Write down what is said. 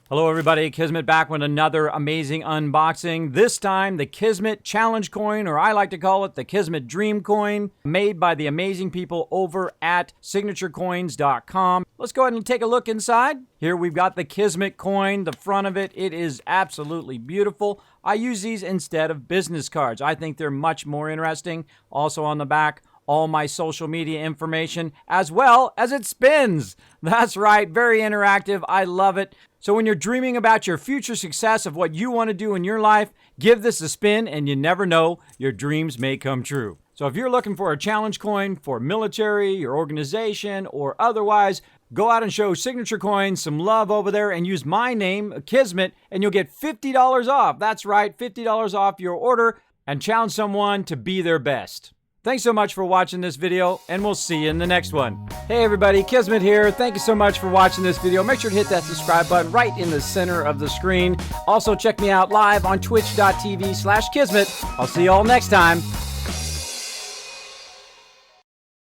Hello everybody, Kismet back with another amazing unboxing. This time the Kismet Challenge Coin, or I like to call it the Kismet Dream Coin, made by the amazing people over at signaturecoins.com. Let's go ahead and take a look inside. Here we've got the Kismet coin, the front of it. It is absolutely beautiful. I use these instead of business cards. I think they're much more interesting. Also on the back, all my social media information, as well as it spins. That's right, very interactive. I love it. So when you're dreaming about your future success of what you want to do in your life, give this a spin and you never know, your dreams may come true. So if you're looking for a challenge coin for military, your organization, or otherwise, go out and show Signature Coins some love over there and use my name, Kismet, and you'll get $50 off. That's right, $50 off your order, and challenge someone to be their best. Thanks so much for watching this video, and we'll see you in the next one. Hey everybody, Kismet here. Thank you so much for watching this video. Make sure to hit that subscribe button right in the center of the screen. Also, check me out live on twitch.tv/Kismet. I'll see you all next time.